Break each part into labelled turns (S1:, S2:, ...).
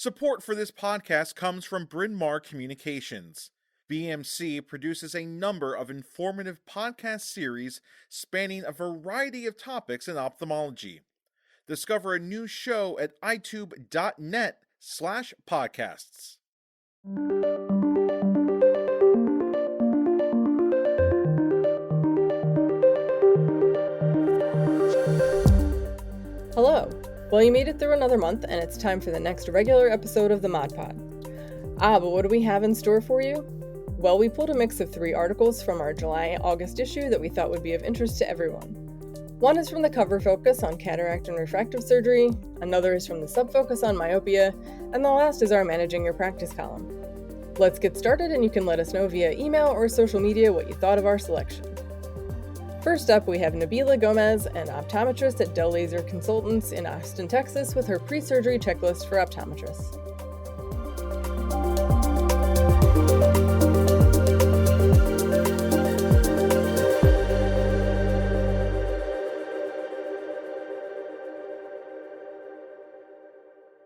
S1: Support for this podcast comes from Bryn Mawr Communications. BMC produces a number of informative podcast series spanning a variety of topics in ophthalmology. Discover a new show at itube.net/podcasts.
S2: Hello! Well, you made it through another month, and it's time for the next regular episode of the Mod Pod. But what do we have in store for you? Well, we pulled a mix of 3 articles from our July-August issue that we thought would be of interest to everyone. One is from the cover focus on cataract and refractive surgery, another is from the sub-focus on myopia, and the last is our Managing Your Practice column. Let's get started, and you can let us know via email or social media what you thought of our selection. First up, we have Nabila Gomez, an optometrist at Dell Laser Consultants in Austin, Texas, with her pre-surgery checklist for optometrists.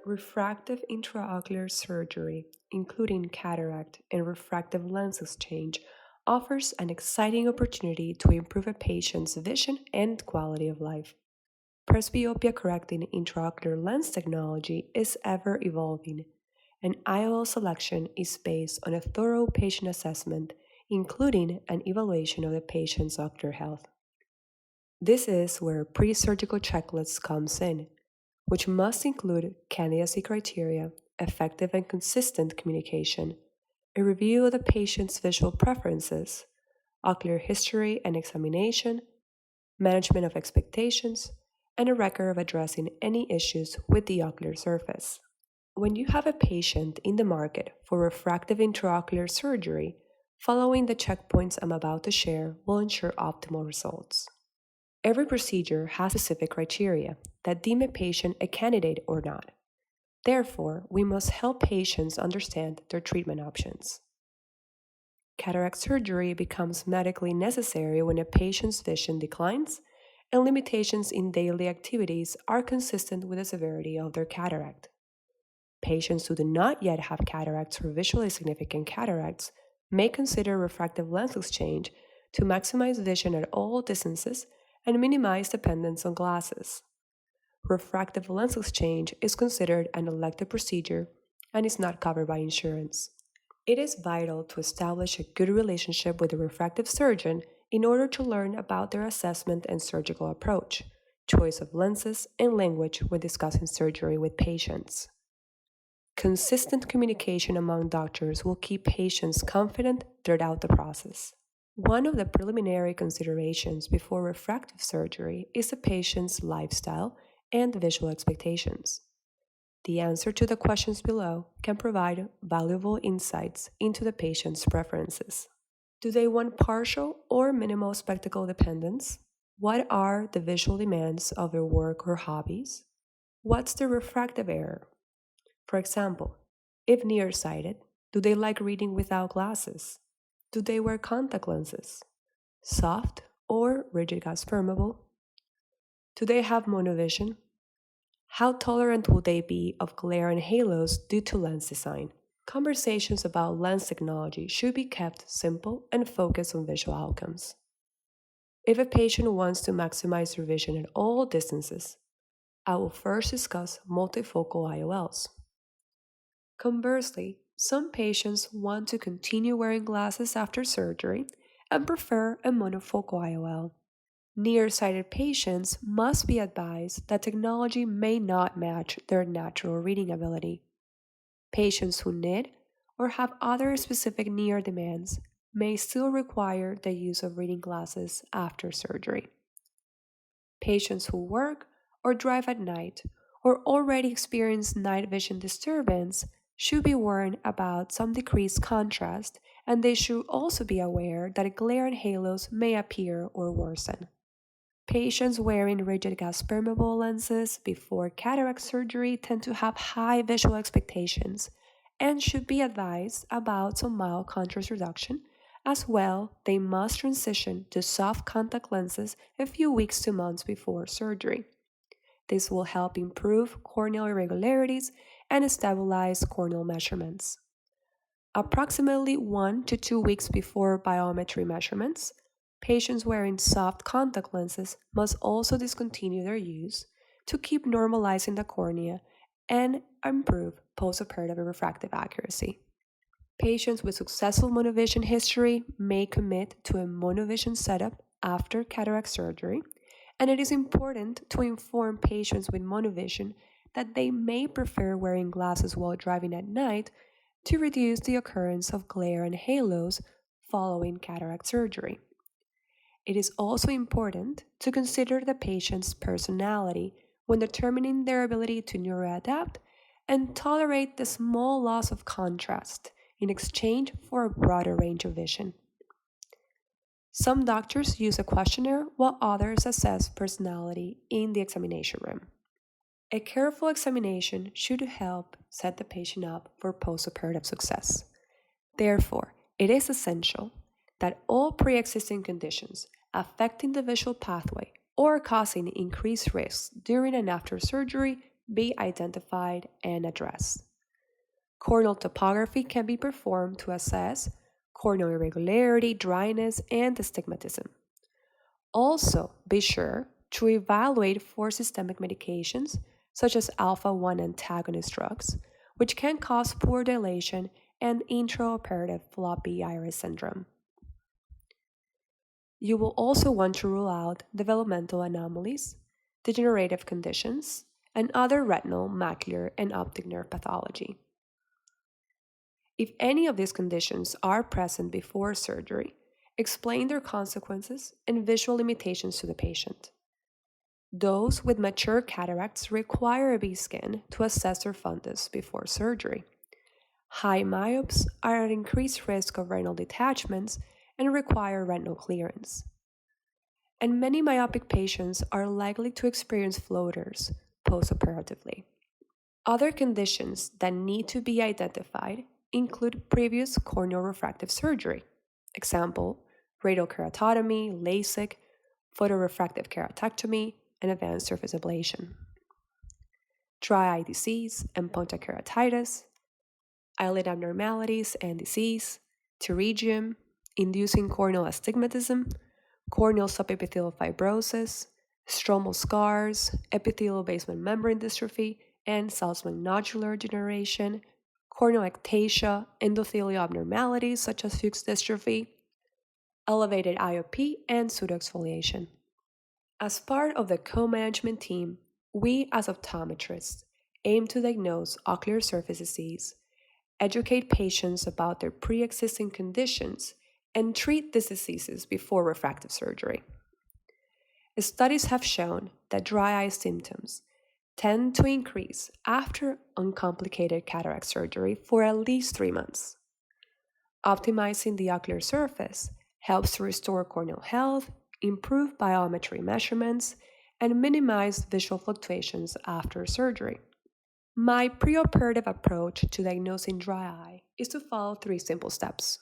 S3: Refractive intraocular surgery, including cataract and refractive lens exchange, offers an exciting opportunity to improve a patient's vision and quality of life. Presbyopia-correcting intraocular lens technology is ever evolving, and IOL selection is based on a thorough patient assessment, including an evaluation of the patient's ocular health. This is where pre-surgical checklists comes in, which must include candidacy criteria, effective and consistent communication, a review of the patient's visual preferences, ocular history and examination, management of expectations, and a record of addressing any issues with the ocular surface. When you have a patient in the market for refractive intraocular surgery, following the checkpoints I'm about to share will ensure optimal results. Every procedure has specific criteria that deem a patient a candidate or not. Therefore, we must help patients understand their treatment options. Cataract surgery becomes medically necessary when a patient's vision declines and limitations in daily activities are consistent with the severity of their cataract. Patients who do not yet have cataracts or visually significant cataracts may consider refractive lens exchange to maximize vision at all distances and minimize dependence on glasses. Refractive lens exchange is considered an elective procedure and is not covered by insurance. It is vital to establish a good relationship with a refractive surgeon in order to learn about their assessment and surgical approach, choice of lenses, and language when discussing surgery with patients. Consistent communication among doctors will keep patients confident throughout the process. One of the preliminary considerations before refractive surgery is the patient's lifestyle and visual expectations. The answer to the questions below can provide valuable insights into the patient's preferences. Do they want partial or minimal spectacle dependence? What are the visual demands of their work or hobbies? What's the refractive error? For example, if nearsighted, do they like reading without glasses? Do they wear contact lenses? Soft or rigid gas permeable? Do they have monovision? How tolerant will they be of glare and halos due to lens design? Conversations about lens technology should be kept simple and focused on visual outcomes. If a patient wants to maximize their vision at all distances, I will first discuss multifocal IOLs. Conversely, some patients want to continue wearing glasses after surgery and prefer a monofocal IOL. Nearsighted patients must be advised that technology may not match their natural reading ability. Patients who need or have other specific near demands may still require the use of reading glasses after surgery. Patients who work or drive at night or already experience night vision disturbance should be warned about some decreased contrast, and they should also be aware that glare and halos may appear or worsen. Patients wearing rigid gas permeable lenses before cataract surgery tend to have high visual expectations and should be advised about some mild contrast reduction. As well, they must transition to soft contact lenses a few weeks to months before surgery. This will help improve corneal irregularities and stabilize corneal measurements. Approximately 1 to 2 weeks before biometry measurements, patients wearing soft contact lenses must also discontinue their use to keep normalizing the cornea and improve postoperative refractive accuracy. Patients with successful monovision history may commit to a monovision setup after cataract surgery, and it is important to inform patients with monovision that they may prefer wearing glasses while driving at night to reduce the occurrence of glare and halos following cataract surgery. It is also important to consider the patient's personality when determining their ability to neuroadapt and tolerate the small loss of contrast in exchange for a broader range of vision. Some doctors use a questionnaire while others assess personality in the examination room. A careful examination should help set the patient up for postoperative success. Therefore, it is essential that all pre-existing conditions affecting the visual pathway or causing increased risks during and after surgery be identified and addressed. Corneal topography can be performed to assess corneal irregularity, dryness, and astigmatism. Also, be sure to evaluate for systemic medications such as alpha-1 antagonist drugs, which can cause poor dilation and intraoperative floppy iris syndrome. You will also want to rule out developmental anomalies, degenerative conditions, and other retinal, macular, and optic nerve pathology. If any of these conditions are present before surgery, explain their consequences and visual limitations to the patient. Those with mature cataracts require a B-scan to assess their fundus before surgery. High myopes are at increased risk of retinal detachments and require retinal clearance. And many myopic patients are likely to experience floaters postoperatively. Other conditions that need to be identified include previous corneal refractive surgery, example, radial keratotomy, LASIK, photorefractive keratectomy, and advanced surface ablation. Dry eye disease and pontokeratitis, eyelid abnormalities and disease, pterygium, inducing corneal astigmatism, corneal subepithelial fibrosis, stromal scars, epithelial basement membrane dystrophy, and Salzmann nodular degeneration, corneal ectasia, endothelial abnormalities such as Fuchs dystrophy, elevated IOP, and pseudoexfoliation. As part of the co-management team, we as optometrists aim to diagnose ocular surface disease, educate patients about their pre-existing conditions, and treat these diseases before refractive surgery. Studies have shown that dry eye symptoms tend to increase after uncomplicated cataract surgery for at least 3 months. Optimizing the ocular surface helps to restore corneal health, improve biometry measurements, and minimize visual fluctuations after surgery. My preoperative approach to diagnosing dry eye is to follow 3 simple steps.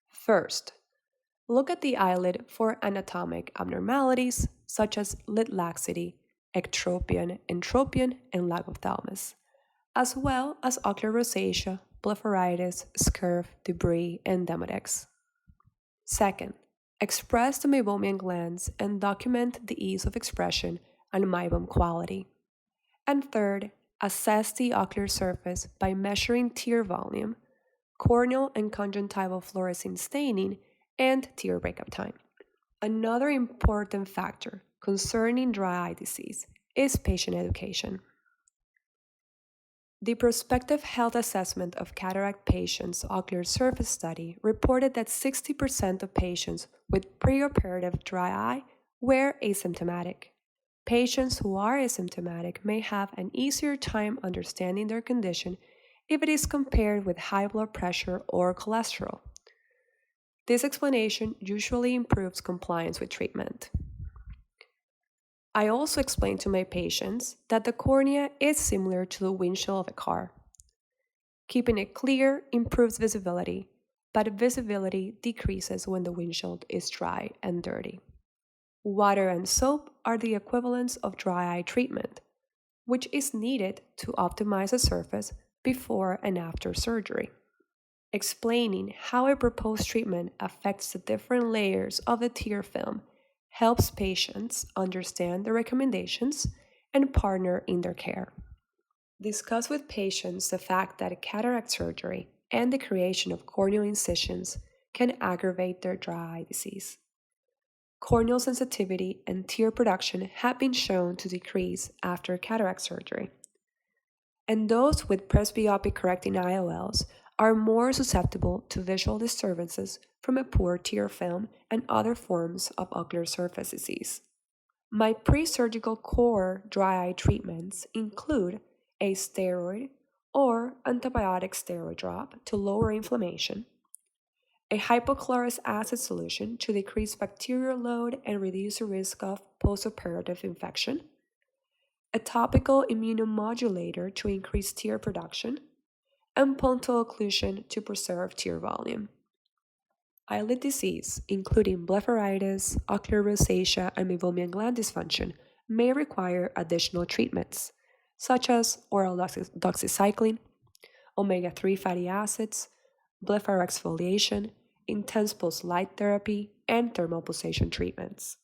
S3: First, look at the eyelid for anatomic abnormalities such as lid laxity, ectropion, entropion, and lack of thalamus, as well as ocular rosacea, blepharitis, scurf, debris, and demodex. Second, express the meibomian glands and document the ease of expression and meibum quality. And third, assess the ocular surface by measuring tear volume, corneal and conjunctival fluorescein staining, and tear breakup time. Another important factor concerning dry eye disease is patient education. The prospective health assessment of cataract patients' ocular surface study reported that 60% of patients with preoperative dry eye were asymptomatic. Patients who are asymptomatic may have an easier time understanding their condition if it is compared with high blood pressure or cholesterol. This explanation usually improves compliance with treatment. I also explain to my patients that the cornea is similar to the windshield of a car. Keeping it clear improves visibility, but visibility decreases when the windshield is dry and dirty. Water and soap are the equivalents of dry eye treatment. which is needed to optimize the surface before and after surgery. Explaining how a proposed treatment affects the different layers of the tear film helps patients understand the recommendations and partner in their care. Discuss with patients the fact that cataract surgery and the creation of corneal incisions can aggravate their dry eye disease. Corneal sensitivity and tear production have been shown to decrease after cataract surgery. And those with presbyopic correcting IOLs are more susceptible to visual disturbances from a poor tear film and other forms of ocular surface disease. My pre-surgical core dry eye treatments include a steroid or antibiotic steroid drop to lower inflammation, a hypochlorous acid solution to decrease bacterial load and reduce the risk of postoperative infection, a topical immunomodulator to increase tear production, and punctal occlusion to preserve tear volume. Eyelid disease, including blepharitis, ocular rosacea, and meibomian gland dysfunction, may require additional treatments, such as oral doxycycline, omega-3 fatty acids, blepharoexfoliation, intense post-light therapy, and thermal pulsation treatments.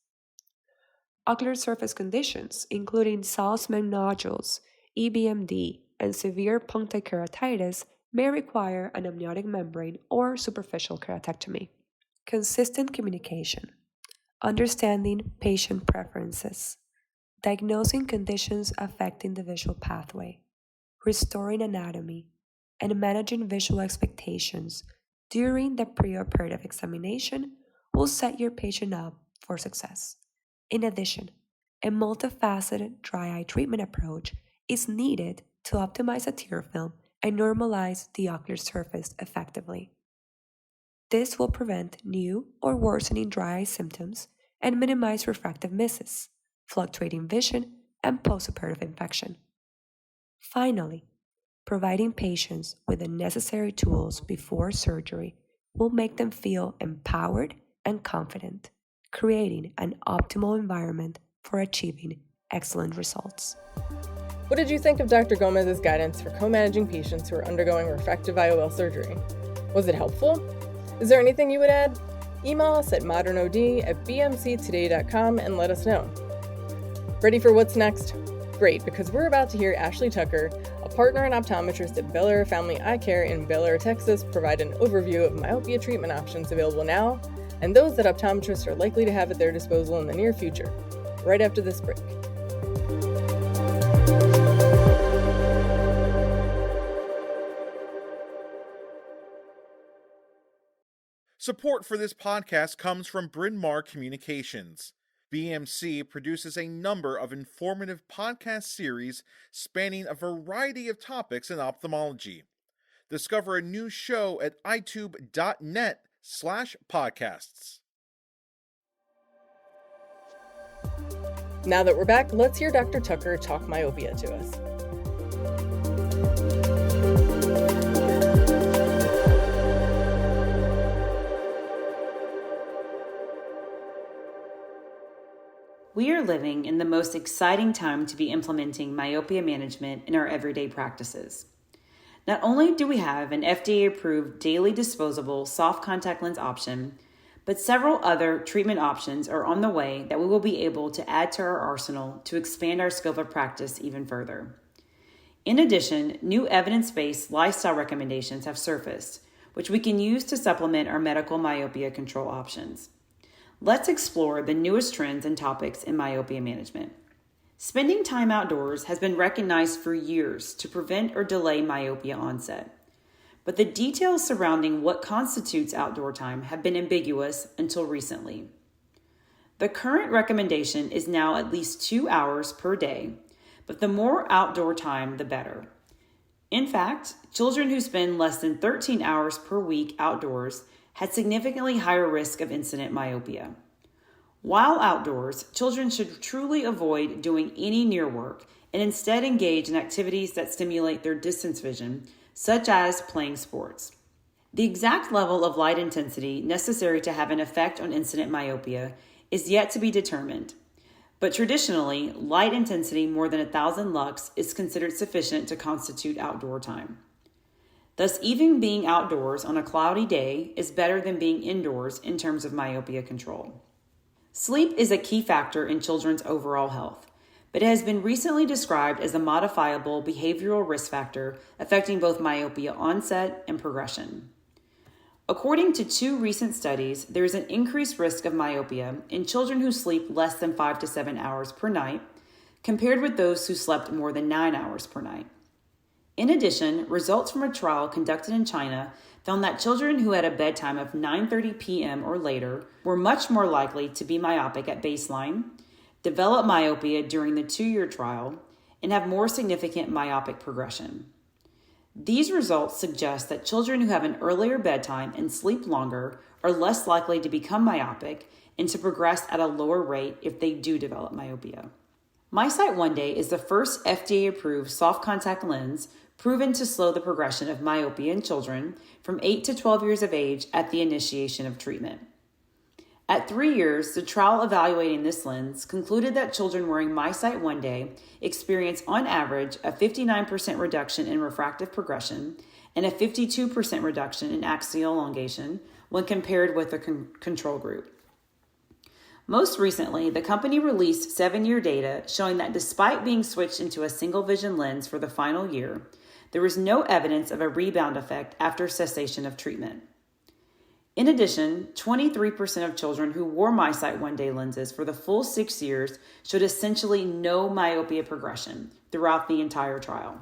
S3: Ocular surface conditions, including Salzmann nodules, EBMD, and severe punctate keratitis, may require an amniotic membrane or superficial keratectomy. Consistent communication, understanding patient preferences, diagnosing conditions affecting the visual pathway, restoring anatomy, and managing visual expectations during the preoperative examination will set your patient up for success. In addition, a multifaceted dry eye treatment approach is needed to optimize the tear film and normalize the ocular surface effectively. This will prevent new or worsening dry eye symptoms and minimize refractive misses, fluctuating vision, and postoperative infection. Finally, providing patients with the necessary tools before surgery will make them feel empowered and confident, creating an optimal environment for achieving excellent results.
S2: What did you think of Dr. Gomez's guidance for co-managing patients who are undergoing refractive IOL surgery? Was it helpful? Is there anything you would add? Email us at modernod@bmctoday.com and let us know. Ready for what's next? Great, because we're about to hear Ashley Tucker, a partner and optometrist at Bel Air Family Eye Care in Bel Air, Texas, provide an overview of myopia treatment options available now and those that optometrists are likely to have at their disposal in the near future, right after this break.
S1: Support for this podcast comes from Bryn Mawr Communications. BMC produces a number of informative podcast series spanning a variety of topics in ophthalmology. Discover a new show at itube.net/podcasts.
S2: Now that we're back, let's hear Dr. Tucker talk myopia to us.
S4: We are living in the most exciting time to be implementing myopia management in our everyday practices. Not only do we have an FDA-approved daily disposable soft contact lens option, but several other treatment options are on the way that we will be able to add to our arsenal to expand our scope of practice even further. In addition, new evidence-based lifestyle recommendations have surfaced, which we can use to supplement our medical myopia control options. Let's explore the newest trends and topics in myopia management. Spending time outdoors has been recognized for years to prevent or delay myopia onset. But the details surrounding what constitutes outdoor time have been ambiguous until recently. The current recommendation is now at least 2 hours per day, but the more outdoor time, the better. In fact, children who spend less than 13 hours per week outdoors had significantly higher risk of incident myopia. While outdoors, children should truly avoid doing any near work and instead engage in activities that stimulate their distance vision, such as playing sports. The exact level of light intensity necessary to have an effect on incident myopia is yet to be determined, but traditionally, light intensity more than 1,000 lux is considered sufficient to constitute outdoor time. Thus, even being outdoors on a cloudy day is better than being indoors in terms of myopia control. Sleep is a key factor in children's overall health, but it has been recently described as a modifiable behavioral risk factor affecting both myopia onset and progression. According to 2 recent studies, there is an increased risk of myopia in children who sleep less than 5 to 7 hours per night, compared with those who slept more than 9 hours per night. In addition, results from a trial conducted in China found that children who had a bedtime of 9:30 p.m. or later were much more likely to be myopic at baseline, develop myopia during the 2-year trial, and have more significant myopic progression. These results suggest that children who have an earlier bedtime and sleep longer are less likely to become myopic and to progress at a lower rate if they do develop myopia. MySight 1-Day is the first FDA-approved soft contact lens proven to slow the progression of myopia in children from 8 to 12 years of age at the initiation of treatment. At 3 years, the trial evaluating this lens concluded that children wearing MySight 1-Day experience on average a 59% reduction in refractive progression and a 52% reduction in axial elongation when compared with the control group. Most recently, the company released 7-year data showing that despite being switched into a single vision lens for the final year, there was no evidence of a rebound effect after cessation of treatment. In addition, 23% of children who wore MySight 1-Day lenses for the full 6 years showed essentially no myopia progression throughout the entire trial.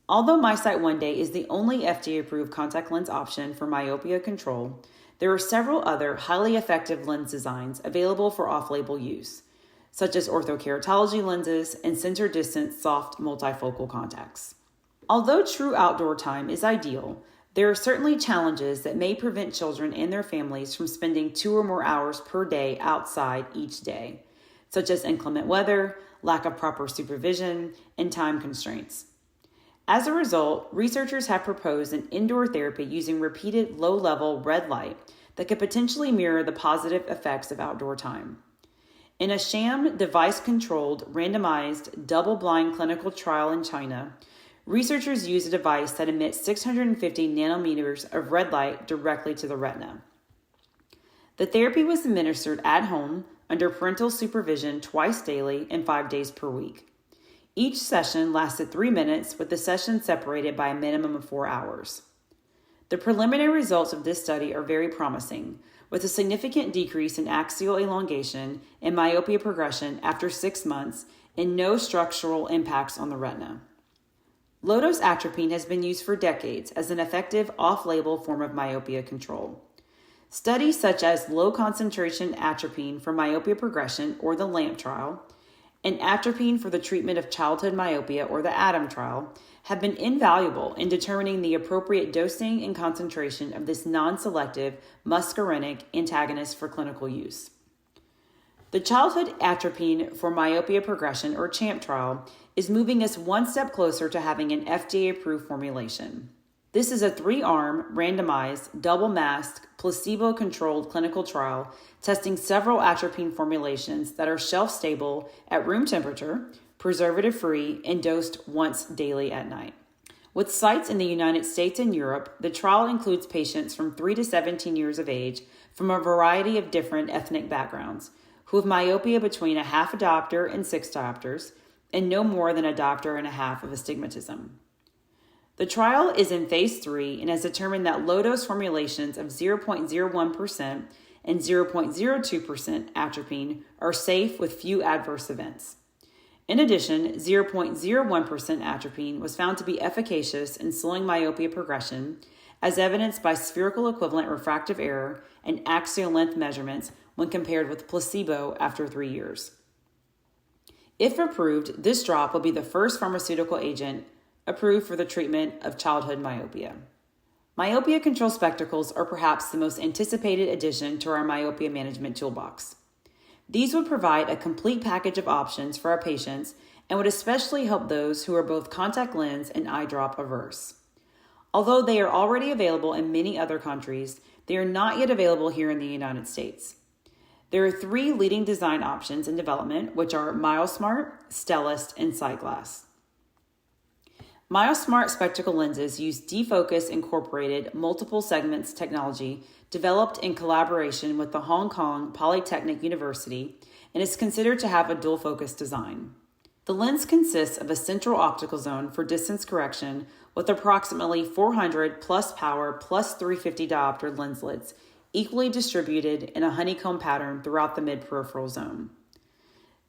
S4: Although MySight 1-Day is the only FDA-approved contact lens option for myopia control, there are several other highly effective lens designs available for off-label use, such as orthokeratology lenses and center-distance soft multifocal contacts. Although true outdoor time is ideal, there are certainly challenges that may prevent children and their families from spending 2 or more hours per day outside each day, such as inclement weather, lack of proper supervision, and time constraints. As a result, researchers have proposed an indoor therapy using repeated low-level red light that could potentially mirror the positive effects of outdoor time. In a sham, device-controlled, randomized, double-blind clinical trial in China, researchers used a device that emits 650 nanometers of red light directly to the retina. The therapy was administered at home under parental supervision twice daily and 5 days per week. Each session lasted 3 minutes, with the session separated by a minimum of 4 hours. The preliminary results of this study are very promising, with a significant decrease in axial elongation and myopia progression after 6 months and no structural impacts on the retina. Low-dose atropine has been used for decades as an effective off-label form of myopia control. Studies such as low-concentration atropine for myopia progression, or the LAMP trial, and atropine for the treatment of childhood myopia, or the ATOM trial, have been invaluable in determining the appropriate dosing and concentration of this non-selective muscarinic antagonist for clinical use. The childhood atropine for myopia progression, or CHAMP trial, is moving us one step closer to having an FDA-approved formulation. This is a 3-arm, randomized, double-masked, placebo-controlled clinical trial testing several atropine formulations that are shelf-stable at room temperature, preservative-free, and dosed once daily at night. With sites in the United States and Europe, the trial includes patients from 3 to 17 years of age from a variety of different ethnic backgrounds who have myopia between a half a diopter and 6 diopters, and no more than a diopter and a half of astigmatism. The trial is in phase 3 and has determined that low-dose formulations of 0.01% and 0.02% atropine are safe with few adverse events. In addition, 0.01% atropine was found to be efficacious in slowing myopia progression, as evidenced by spherical equivalent refractive error and axial length measurements when compared with placebo after 3 years. If approved, this drop will be the first pharmaceutical agent approved for the treatment of childhood myopia. Myopia control spectacles are perhaps the most anticipated addition to our myopia management toolbox. These would provide a complete package of options for our patients and would especially help those who are both contact lens and eye drop averse. Although they are already available in many other countries, they are not yet available here in the United States. There are 3 leading design options in development, which are MyoSmart, Stellest, and SightGlass. MyoSmart spectacle lenses use defocus incorporated multiple segments technology developed in collaboration with the Hong Kong Polytechnic University and is considered to have a dual focus design. The lens consists of a central optical zone for distance correction with approximately 400 plus power plus 350 diopter lenslets equally distributed in a honeycomb pattern throughout the mid-peripheral zone.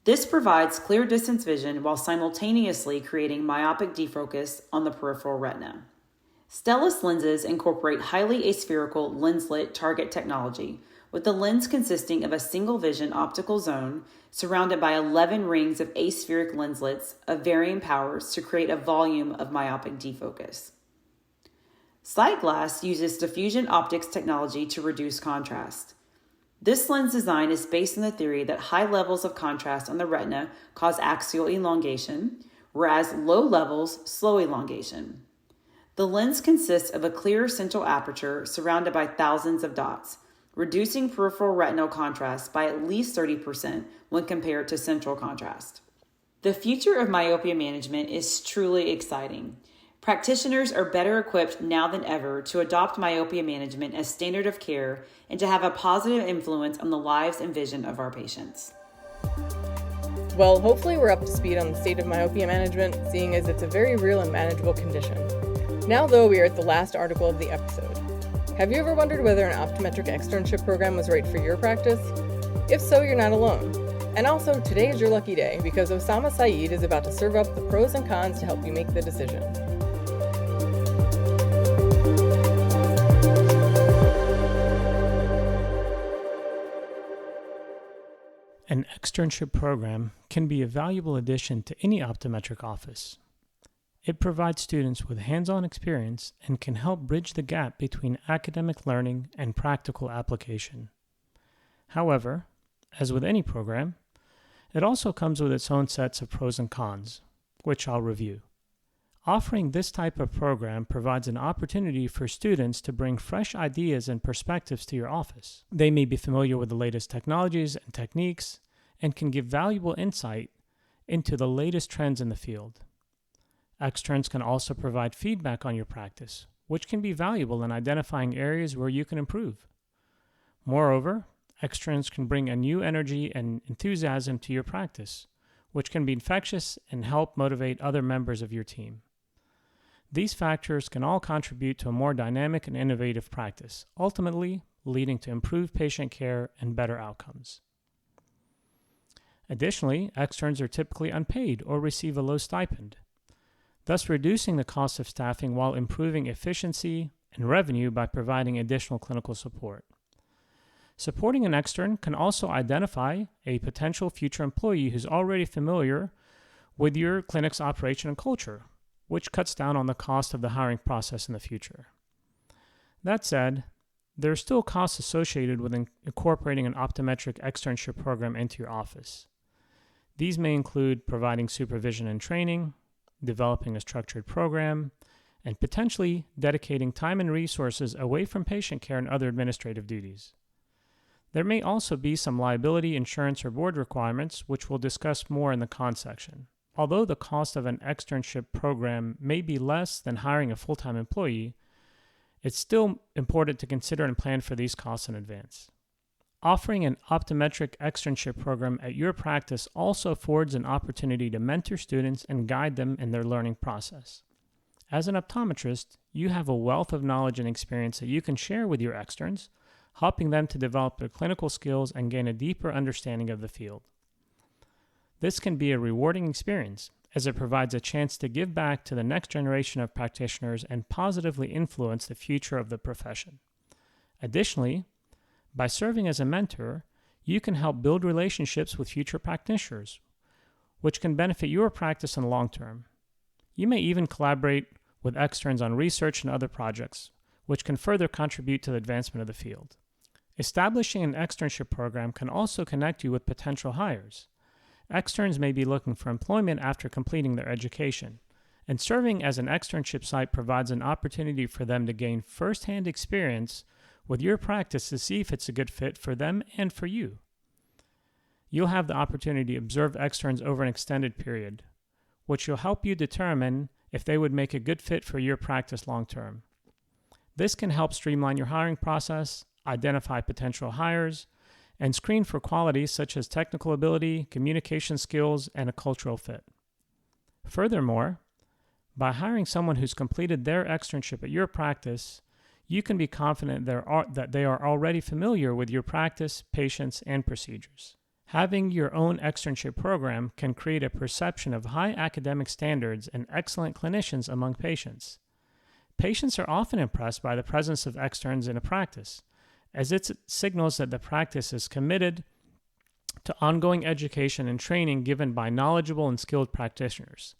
S4: This provides clear distance vision while simultaneously creating myopic defocus on the peripheral retina. Stellest lenses incorporate highly aspherical lenslet target technology, with the lens consisting of a single vision optical zone surrounded by 11 rings of aspheric lenslets of varying powers to create a volume of myopic defocus. SightGlass uses diffusion optics technology to reduce contrast. This lens design is based on the theory that high levels of contrast on the retina cause axial elongation, whereas low levels slow elongation. The lens consists of a clear central aperture surrounded by thousands of dots, reducing peripheral retinal contrast by at least 30% when compared to central contrast. The future of myopia management is truly exciting. Practitioners are better equipped now than ever to adopt myopia management as standard of care and to have a positive influence on the lives and vision of our patients.
S2: Well, hopefully we're up to speed on the state of myopia management, seeing as it's a very real and manageable condition. Now, though, we are at the last article of the episode. Have you ever wondered whether an optometric externship program was right for your practice? If so, you're not alone. And also, today is your lucky day because Osama Said is about to serve up the pros and cons to help you make the decision.
S5: An externship program can be a valuable addition to any optometric office. It provides students with hands-on experience and can help bridge the gap between academic learning and practical application. However, as with any program, it also comes with its own sets of pros and cons, which I'll review. Offering this type of program provides an opportunity for students to bring fresh ideas and perspectives to your office. They may be familiar with the latest technologies and techniques and can give valuable insight into the latest trends in the field. Externs can also provide feedback on your practice, which can be valuable in identifying areas where you can improve. Moreover, externs can bring a new energy and enthusiasm to your practice, which can be infectious and help motivate other members of your team. These factors can all contribute to a more dynamic and innovative practice, ultimately leading to improved patient care and better outcomes. Additionally, externs are typically unpaid or receive a low stipend, thus reducing the cost of staffing while improving efficiency and revenue by providing additional clinical support. Supporting an extern can also identify a potential future employee who's already familiar with your clinic's operation and culture, which cuts down on the cost of the hiring process in the future. That said, there are still costs associated with incorporating an optometric externship program into your office. These may include providing supervision and training, developing a structured program, and potentially dedicating time and resources away from patient care and other administrative duties. There may also be some liability, insurance, or board requirements, which we'll discuss more in the cons section. Although the cost of an externship program may be less than hiring a full-time employee, it's still important to consider and plan for these costs in advance. Offering an optometric externship program at your practice also affords an opportunity to mentor students and guide them in their learning process. As an optometrist, you have a wealth of knowledge and experience that you can share with your externs, helping them to develop their clinical skills and gain a deeper understanding of the field. This can be a rewarding experience, as it provides a chance to give back to the next generation of practitioners and positively influence the future of the profession. Additionally, by serving as a mentor, you can help build relationships with future practitioners, which can benefit your practice in the long term. You may even collaborate with externs on research and other projects, which can further contribute to the advancement of the field. Establishing an externship program can also connect you with potential hires. Externs may be looking for employment after completing their education, and serving as an externship site provides an opportunity for them to gain first-hand experience with your practice to see if it's a good fit for them and for you. you'll have the opportunity to observe externs over an extended period, which will help you determine if they would make a good fit for your practice long term. This can help streamline your hiring process, identify potential hires, and screen for qualities such as technical ability, communication skills, and a cultural fit. Furthermore, by hiring someone who's completed their externship at your practice, you can be confident that they are already familiar with your practice, patients, and procedures. Having your own externship program can create a perception of high academic standards and excellent clinicians among patients. Patients are often impressed by the presence of externs in a practice, as it signals that the practice is committed to ongoing education and training given by knowledgeable and skilled practitioners.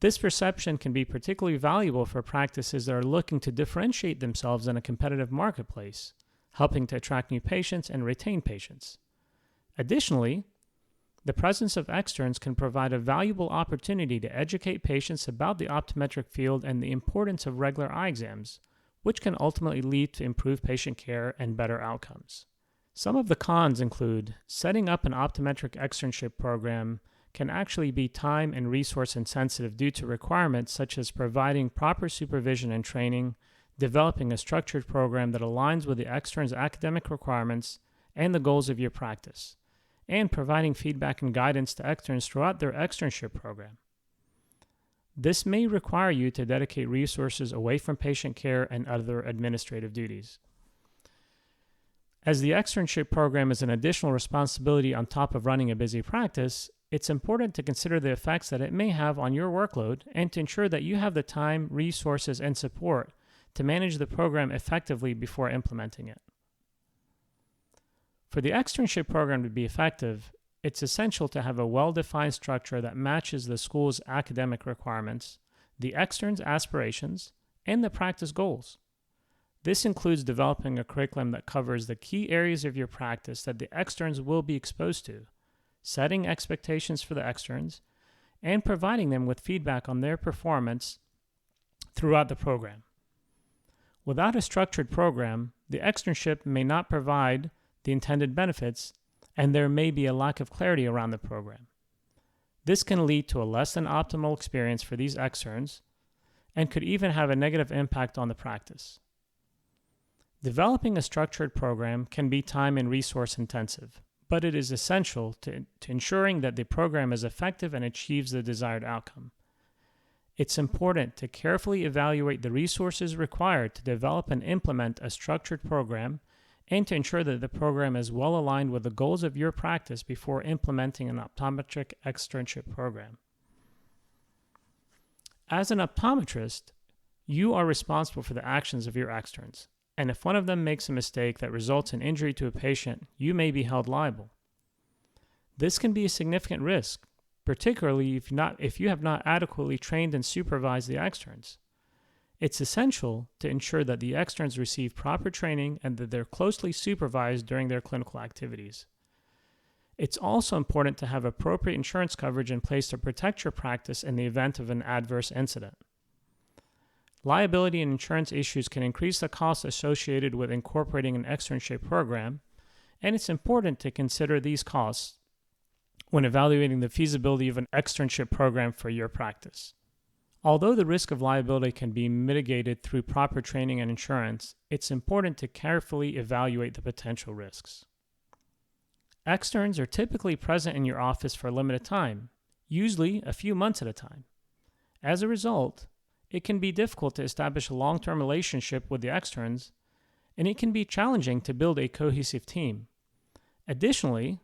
S5: This perception can be particularly valuable for practices that are looking to differentiate themselves in a competitive marketplace, helping to attract new patients and retain patients. Additionally, the presence of externs can provide a valuable opportunity to educate patients about the optometric field and the importance of regular eye exams, which can ultimately lead to improved patient care and better outcomes. Some of the cons include setting up an optometric externship program can actually be time and resource intensive due to requirements such as providing proper supervision and training, developing a structured program that aligns with the extern's academic requirements and the goals of your practice, and providing feedback and guidance to externs throughout their externship program. This may require you to dedicate resources away from patient care and other administrative duties. As the externship program is an additional responsibility on top of running a busy practice, it's important to consider the effects that it may have on your workload and to ensure that you have the time, resources, and support to manage the program effectively before implementing it. For the externship program to be effective, it's essential to have a well-defined structure that matches the school's academic requirements, the extern's aspirations, and the practice goals. This includes developing a curriculum that covers the key areas of your practice that the externs will be exposed to, setting expectations for the externs, and providing them with feedback on their performance throughout the program. Without a structured program, the externship may not provide the intended benefits, and there may be a lack of clarity around the program. This can lead to a less than optimal experience for these externs and could even have a negative impact on the practice. Developing a structured program can be time and resource intensive, but it is essential to ensuring that the program is effective and achieves the desired outcome. It's important to carefully evaluate the resources required to develop and implement a structured program and to ensure that the program is well aligned with the goals of your practice before implementing an optometric externship program. As an optometrist, you are responsible for the actions of your externs, and if one of them makes a mistake that results in injury to a patient, you may be held liable. This can be a significant risk, particularly if you have not adequately trained and supervised the externs. It's essential to ensure that the externs receive proper training and that they're closely supervised during their clinical activities. It's also important to have appropriate insurance coverage in place to protect your practice in the event of an adverse incident. Liability and insurance issues can increase the costs associated with incorporating an externship program, and it's important to consider these costs when evaluating the feasibility of an externship program for your practice. Although the risk of liability can be mitigated through proper training and insurance, it's important to carefully evaluate the potential risks. Externs are typically present in your office for a limited time, usually a few months at a time. As a result, it can be difficult to establish a long-term relationship with the externs, and it can be challenging to build a cohesive team. Additionally,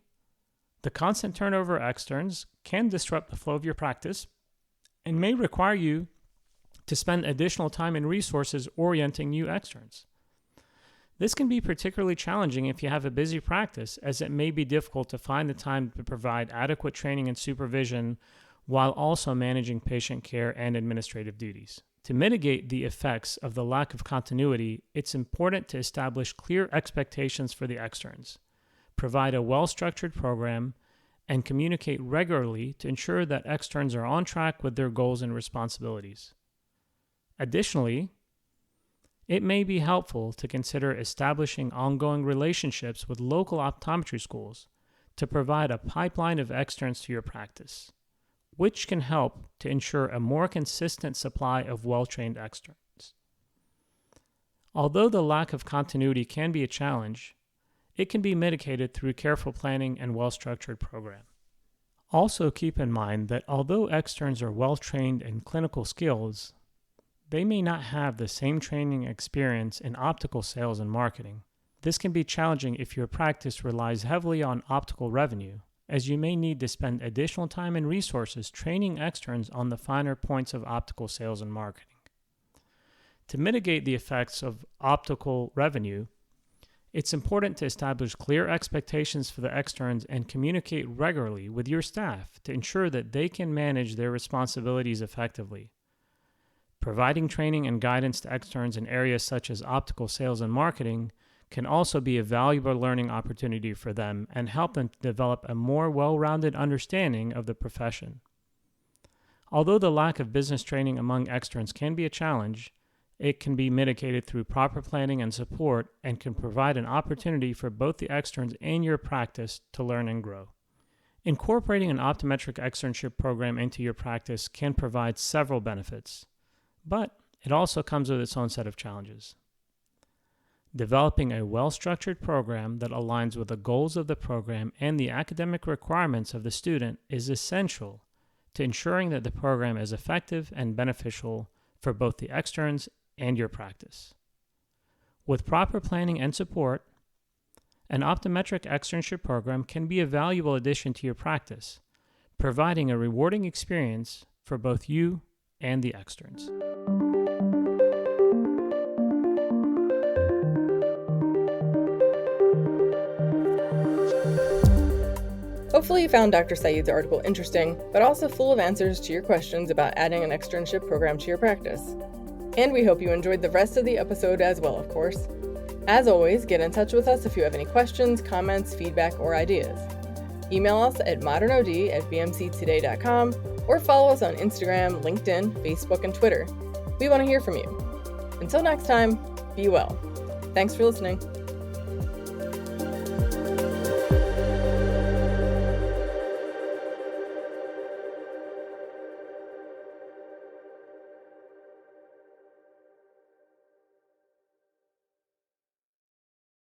S5: the constant turnover of externs can disrupt the flow of your practice and may require you to spend additional time and resources orienting new externs. This can be particularly challenging if you have a busy practice, as it may be difficult to find the time to provide adequate training and supervision while also managing patient care and administrative duties. To mitigate the effects of the lack of continuity, it's important to establish clear expectations for the externs, provide a well-structured program, and communicate regularly to ensure that externs are on track with their goals and responsibilities. Additionally, it may be helpful to consider establishing ongoing relationships with local optometry schools to provide a pipeline of externs to your practice, which can help to ensure a more consistent supply of well-trained externs. Although the lack of continuity can be a challenge, it can be mitigated through careful planning and well-structured program. Also keep in mind that although externs are well-trained in clinical skills, they may not have the same training experience in optical sales and marketing. This can be challenging if your practice relies heavily on optical revenue, as you may need to spend additional time and resources training externs on the finer points of optical sales and marketing. To mitigate the effects of optical revenue, it's important to establish clear expectations for the externs and communicate regularly with your staff to ensure that they can manage their responsibilities effectively. Providing training and guidance to externs in areas such as optical sales and marketing can also be a valuable learning opportunity for them and help them to develop a more well-rounded understanding of the profession. Although the lack of business training among externs can be a challenge, it can be mitigated through proper planning and support and can provide an opportunity for both the externs and your practice to learn and grow. Incorporating an optometric externship program into your practice can provide several benefits, but it also comes with its own set of challenges. Developing a well-structured program that aligns with the goals of the program and the academic requirements of the student is essential to ensuring that the program is effective and beneficial for both the externs and your practice. With proper planning and support, an optometric externship program can be a valuable addition to your practice, providing a rewarding experience for both you and the externs.
S2: Hopefully you found Dr. Said's article interesting, but also full of answers to your questions about adding an externship program to your practice. And we hope you enjoyed the rest of the episode as well, of course. As always, get in touch with us if you have any questions, comments, feedback, or ideas. Email us at modernod@bmctoday.com or follow us on Instagram, LinkedIn, Facebook, and Twitter. We want to hear from you. Until next time, be well. Thanks for listening.